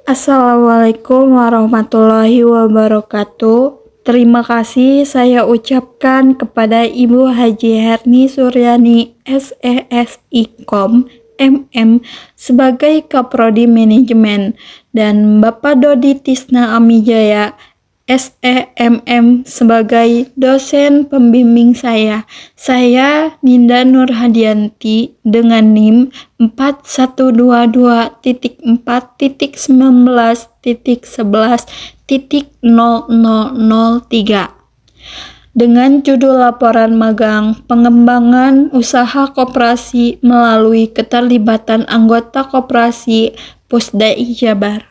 Assalamualaikum warahmatullahi wabarakatuh. Terima kasih saya ucapkan kepada Ibu Haji Herni Suryani SESIKOM MM sebagai Kaprodi Manajemen dan Bapak Dodi Tisna Amijaya SEMM sebagai dosen pembimbing saya. Saya Ninda Nurhadianti dengan NIM 4122.4.19.11.0003 dengan judul laporan magang pengembangan usaha koperasi melalui keterlibatan anggota koperasi Pusdai Jabar.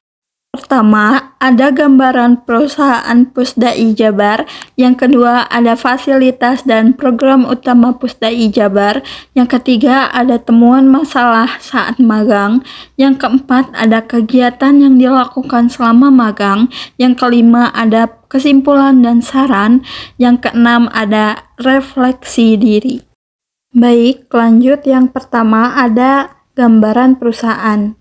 Pertama, ada gambaran perusahaan Pusdai Jabar. Yang kedua, ada fasilitas dan program utama Pusdai Jabar. Yang ketiga, ada temuan masalah saat magang. Yang keempat, ada kegiatan yang dilakukan selama magang. Yang kelima, ada kesimpulan dan saran. Yang keenam, ada refleksi diri. Baik, lanjut. Yang pertama, ada gambaran perusahaan.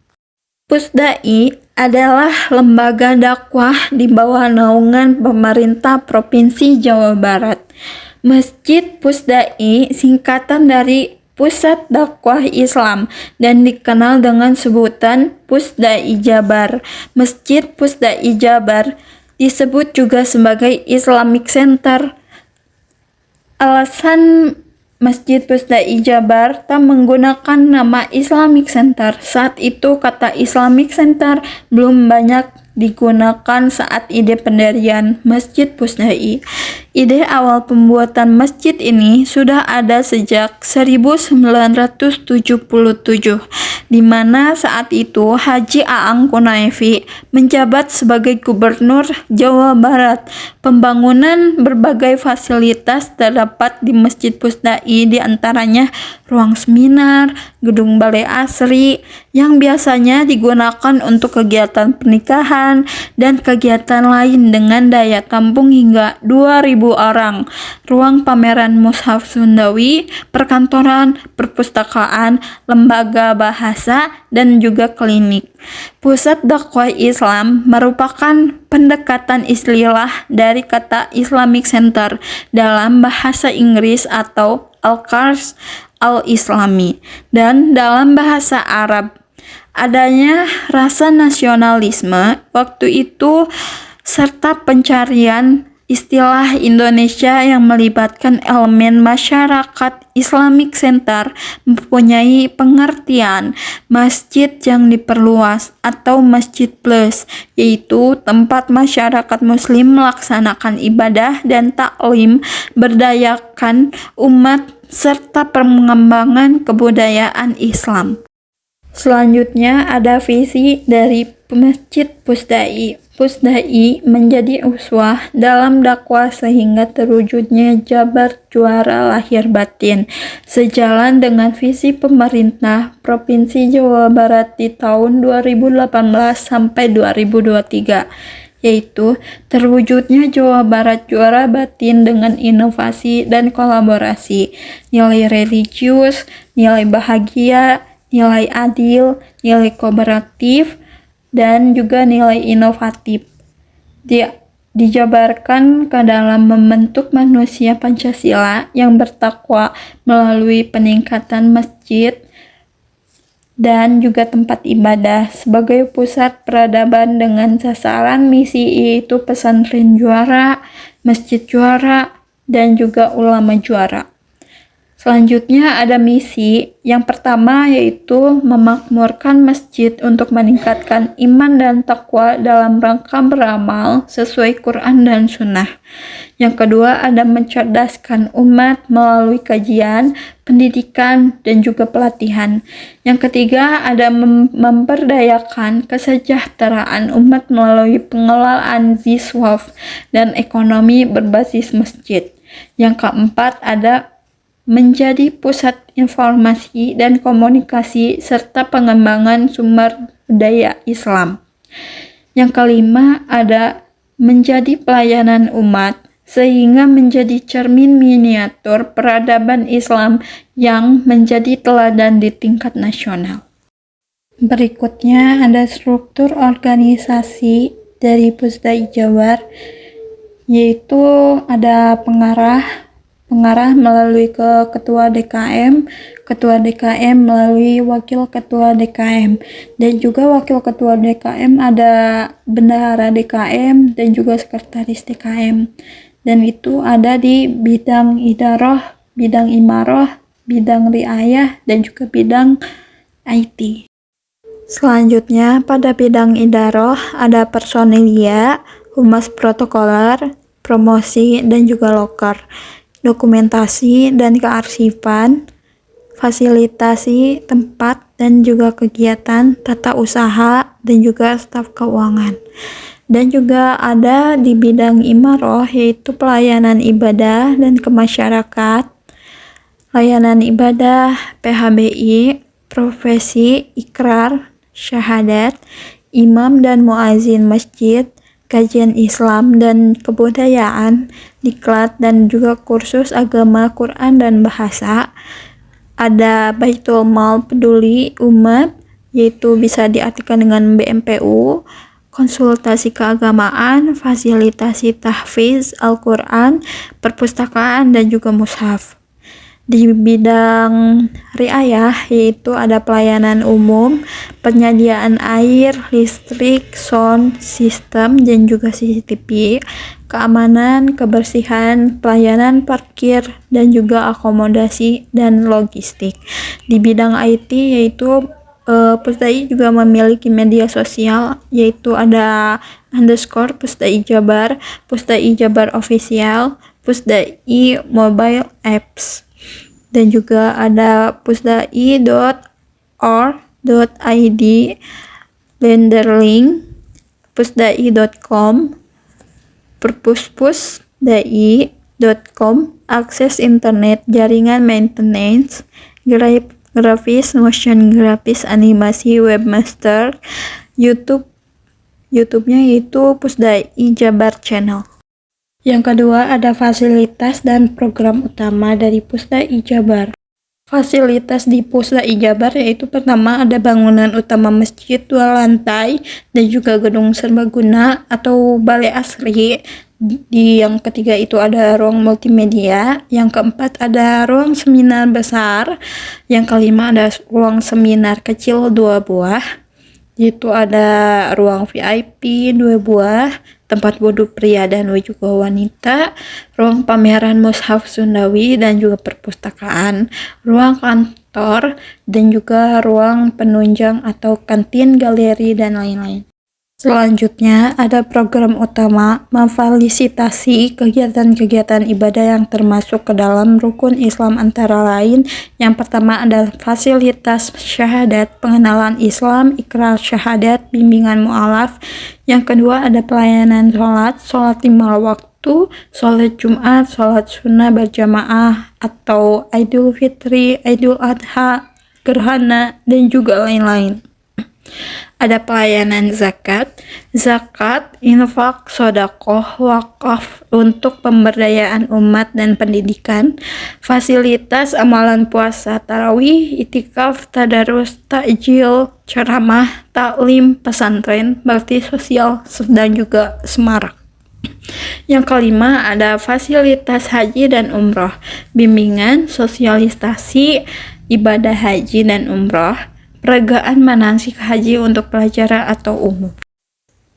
Pusdai adalah lembaga dakwah di bawah naungan pemerintah Provinsi Jawa Barat. Masjid Pusdai singkatan dari Pusat Dakwah Islam dan dikenal dengan sebutan Pusdai Jabar. Masjid Pusdai Jabar disebut juga sebagai Islamic Center. Alasan Masjid Pusdai Jabar tak menggunakan nama Islamic Center. Saat itu kata Islamic Center belum banyak digunakan saat ide pendirian Masjid Pusdai. Ide awal pembuatan masjid ini sudah ada sejak 1977, di mana saat itu Haji Aang Kunaifi menjabat sebagai Gubernur Jawa Barat. Pembangunan berbagai fasilitas terdapat di Masjid Pusdai, di antaranya ruang seminar, gedung balai asri yang biasanya digunakan untuk kegiatan pernikahan dan kegiatan lain dengan daya tampung hingga 2.000 orang, ruang pameran mushaf Sundawi, perkantoran, perpustakaan, lembaga bahasa, dan juga klinik. Pusat dakwah Islam merupakan pendekatan istilah dari kata Islamic Center dalam bahasa Inggris atau Al-Qars Al-Islami, dan dalam bahasa Arab adanya rasa nasionalisme waktu itu serta pencarian istilah Indonesia yang melibatkan elemen masyarakat. Islamic Center mempunyai pengertian masjid yang diperluas atau masjid plus, yaitu tempat masyarakat muslim melaksanakan ibadah dan taklim, berdayakan umat, serta pengembangan kebudayaan Islam. Selanjutnya ada visi dari Masjid Pusdai. Pusdai menjadi uswah dalam dakwah sehingga terwujudnya Jabar juara lahir batin, sejalan dengan visi pemerintah Provinsi Jawa Barat di tahun 2018 sampai 2023, yaitu terwujudnya Jawa Barat juara batin dengan inovasi dan kolaborasi, nilai religius, nilai bahagia, nilai adil, nilai kooperatif, dan juga nilai inovatif. Dijabarkan ke dalam membentuk manusia Pancasila yang bertakwa melalui peningkatan masjid dan juga tempat ibadah sebagai pusat peradaban dengan sasaran misi, yaitu pesantren juara, masjid juara, dan juga ulama juara. Selanjutnya ada misi. Yang pertama yaitu memakmurkan masjid untuk meningkatkan iman dan takwa dalam rangka beramal sesuai Quran dan Sunnah. Yang kedua ada mencerdaskan umat melalui kajian, pendidikan, dan juga pelatihan. Yang ketiga ada memberdayakan kesejahteraan umat melalui pengelolaan ziswaf dan ekonomi berbasis masjid. Yang keempat ada menjadi pusat informasi dan komunikasi serta pengembangan sumber daya Islam. Yang kelima ada menjadi pelayanan umat sehingga menjadi cermin miniatur peradaban Islam yang menjadi teladan di tingkat nasional. Berikutnya ada struktur organisasi dari Pusda Jabar, yaitu ada pengarah melalui ke ketua DKM melalui wakil ketua DKM, dan juga wakil ketua DKM ada bendahara DKM dan juga sekretaris DKM, dan itu ada di bidang idaroh, bidang imaroh, bidang riayah, dan juga bidang IT. Selanjutnya, pada bidang idaroh ada personelia, humas protokoler, promosi, dan juga loker, dokumentasi dan kearsipan, fasilitasi tempat dan juga kegiatan, tata usaha, dan juga staf keuangan. Dan juga ada di bidang imaroh, yaitu pelayanan ibadah dan kemasyarakat, layanan ibadah, PHBI, profesi, ikrar, syahadat, imam dan muazin masjid, kajian Islam dan kebudayaan, diklat, dan juga kursus agama, Quran dan bahasa. Ada Baitul Mal Peduli Umat, yaitu bisa diartikan dengan BMPU, konsultasi keagamaan, fasilitasi tahfiz Al-Quran, perpustakaan, dan juga mushaf. Di bidang riayah, yaitu ada pelayanan umum, penyediaan air, listrik, sound system, dan juga CCTV, keamanan, kebersihan, pelayanan parkir, dan juga akomodasi dan logistik. Di bidang IT, yaitu Pusdai juga memiliki media sosial, yaitu ada _Pusdai Jabar, Pusdai Jabar Official, Pusdai Mobile Apps, dan juga ada pusdai.or.id, Lenderlink, pusdai.com, perpuspusdai.com, akses internet, jaringan maintenance, grafis, motion grafis, animasi, webmaster, YouTube-nya yaitu Pusdai Jabar Channel. Yang kedua ada fasilitas dan program utama dari Pusda Jabar. Fasilitas di Pusda Jabar yaitu pertama ada bangunan utama masjid 2 lantai dan juga gedung serbaguna atau balai asri. Di yang ketiga itu ada ruang multimedia, yang keempat ada ruang seminar besar, yang kelima ada ruang seminar kecil 2 buah, yaitu ada ruang VIP 2 buah, tempat wudhu pria dan juga wanita, ruang pameran mushaf Sundawi dan juga perpustakaan, ruang kantor, dan juga ruang penunjang atau kantin, galeri, dan lain-lain. Selanjutnya ada program utama memfasilitasi kegiatan-kegiatan ibadah yang termasuk ke dalam rukun Islam, antara lain yang pertama adalah fasilitas syahadat, pengenalan Islam, ikrar syahadat, bimbingan mu'alaf. Yang kedua ada pelayanan sholat 5 waktu, sholat Jumat, sholat sunnah berjamaah atau Idul Fitri, Idul Adha, gerhana, dan juga lain-lain. Ada pelayanan zakat, infak, sodakoh, wakaf untuk pemberdayaan umat dan pendidikan, fasilitas amalan puasa tarawih, itikaf, tadarus, takjil, ceramah, taklim, pesantren, bakti sosial, dan juga semarak. Yang kelima ada fasilitas haji dan umroh, bimbingan, sosialisasi, ibadah haji dan umroh, peragaan manasik haji untuk pelajar atau umum.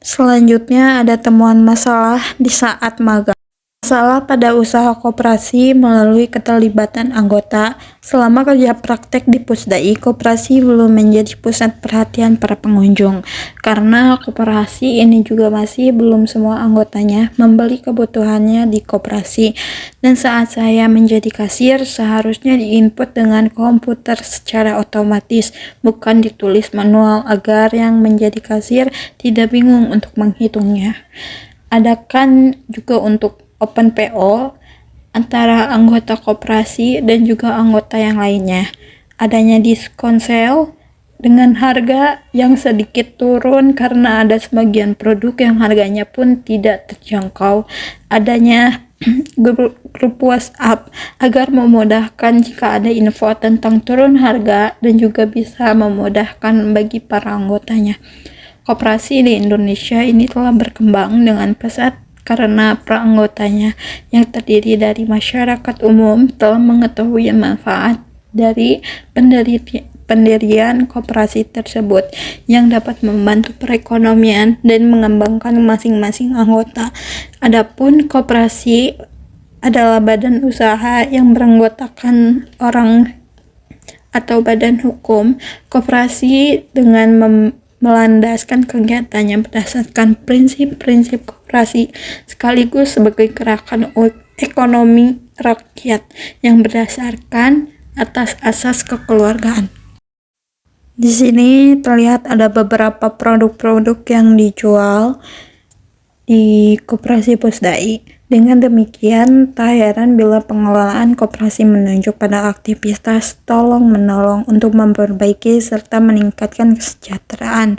Selanjutnya ada temuan masalah di saat magang. Masalah pada usaha koperasi melalui keterlibatan anggota. Selama kerja praktek di Pusdai, koperasi belum menjadi pusat perhatian para pengunjung, karena koperasi ini juga masih belum semua anggotanya membeli kebutuhannya di koperasi. Dan saat saya menjadi kasir, seharusnya diinput dengan komputer secara otomatis, bukan ditulis manual, agar yang menjadi kasir tidak bingung untuk menghitungnya. Adakan juga untuk open PO antara anggota koperasi dan juga anggota yang lainnya. Adanya diskon sale dengan harga yang sedikit turun karena ada sebagian produk yang harganya pun tidak terjangkau. Adanya grup WhatsApp agar memudahkan jika ada info tentang turun harga dan juga bisa memudahkan bagi para anggotanya. Koperasi di Indonesia ini telah berkembang dengan pesat karena para anggotanya yang terdiri dari masyarakat umum telah mengetahui manfaat dari pendirian koperasi tersebut yang dapat membantu perekonomian dan mengembangkan masing-masing anggota. Adapun koperasi adalah badan usaha yang beranggotakan orang atau badan hukum. Koperasi dengan melandaskan kegiatannya berdasarkan prinsip-prinsip koperasi sekaligus sebagai gerakan ekonomi rakyat yang berdasarkan atas asas kekeluargaan. Di sini terlihat ada beberapa produk-produk yang dijual di Koperasi Pusdai. Dengan demikian, tak heran bila pengelolaan koperasi menunjuk pada aktivitas tolong-menolong untuk memperbaiki serta meningkatkan kesejahteraan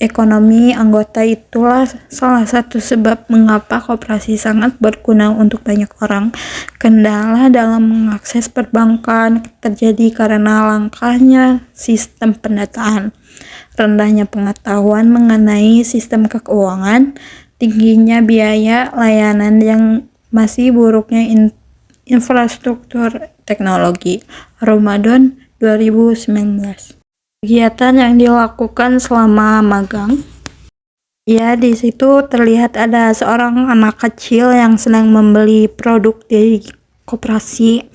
ekonomi anggota. Itulah salah satu sebab mengapa koperasi sangat berguna untuk banyak orang. Kendala dalam mengakses perbankan terjadi karena langkahnya sistem pendataan, rendahnya pengetahuan mengenai sistem keuangan, tingginya biaya layanan yang masih buruknya infrastruktur teknologi. Ramadan 2019. Kegiatan yang dilakukan selama magang. Ya, di situ terlihat ada seorang anak kecil yang sedang membeli produk di koperasi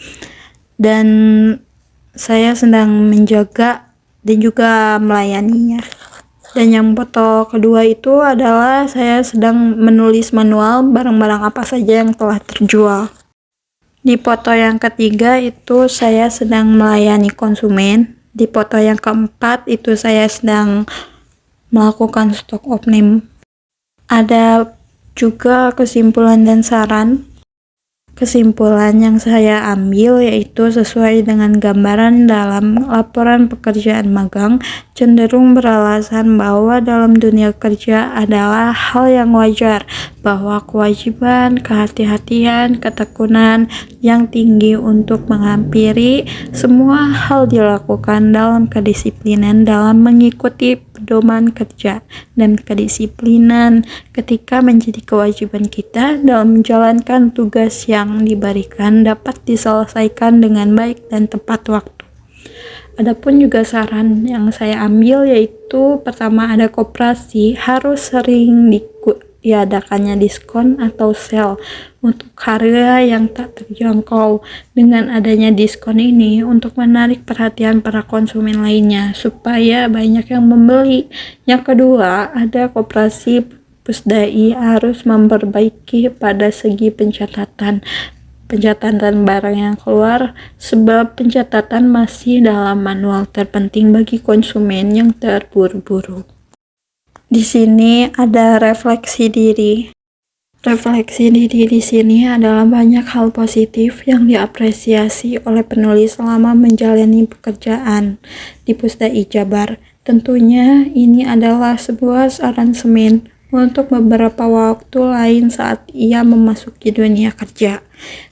dan saya sedang menjaga dan juga melayaninya. Dan yang foto kedua itu adalah saya sedang menulis manual barang-barang apa saja yang telah terjual. Di foto yang ketiga itu saya sedang melayani konsumen. Di foto yang keempat itu saya sedang melakukan stok opening. Ada juga kesimpulan dan saran. Kesimpulan yang saya ambil yaitu sesuai dengan gambaran dalam laporan pekerjaan magang, cenderung beralasan bahwa dalam dunia kerja adalah hal yang wajar bahwa kewajiban, kehati-hatian, ketekunan yang tinggi untuk menghampiri semua hal dilakukan dalam kedisiplinan dalam mengikuti pedoman kerja, dan kedisiplinan ketika menjadi kewajiban kita dalam menjalankan tugas yang diberikan dapat diselesaikan dengan baik dan tepat waktu. Adapun juga saran yang saya ambil yaitu pertama, ada koperasi harus sering diadakannya diskon atau sale untuk harga yang tak terjangkau. Dengan adanya diskon ini untuk menarik perhatian para konsumen lainnya supaya banyak yang membeli. Yang kedua, ada koperasi Pusdai harus memperbaiki pada segi pencatatan barang yang keluar, sebab pencatatan masih dalam manual terpenting bagi konsumen yang terburu-buru. Di sini ada refleksi diri. Refleksi diri di sini adalah banyak hal positif yang diapresiasi oleh penulis selama menjalani pekerjaan di Pusdai Jabar. Tentunya ini adalah sebuah aransemen untuk beberapa waktu lain saat ia memasuki dunia kerja.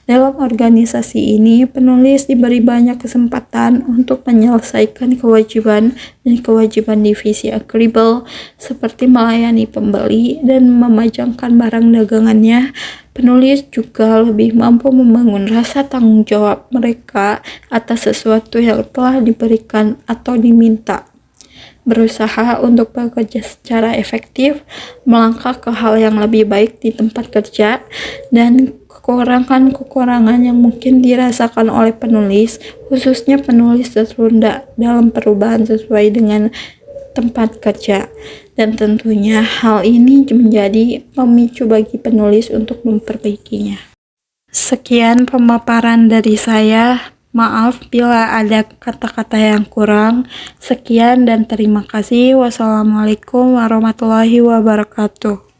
Dalam organisasi ini, penulis diberi banyak kesempatan untuk menyelesaikan kewajiban dan kewajiban divisi akribel seperti melayani pembeli dan memajangkan barang dagangannya. Penulis juga lebih mampu membangun rasa tanggung jawab mereka atas sesuatu yang telah diberikan atau diminta, berusaha untuk bekerja secara efektif, melangkah ke hal yang lebih baik di tempat kerja, dan kekurangan-kekurangan yang mungkin dirasakan oleh penulis, khususnya penulis tertunda dalam perubahan sesuai dengan tempat kerja. Dan tentunya hal ini menjadi pemicu bagi penulis untuk memperbaikinya. Sekian pemaparan dari saya. Maaf bila ada kata-kata yang kurang. Sekian dan terima kasih. Wassalamualaikum warahmatullahi wabarakatuh.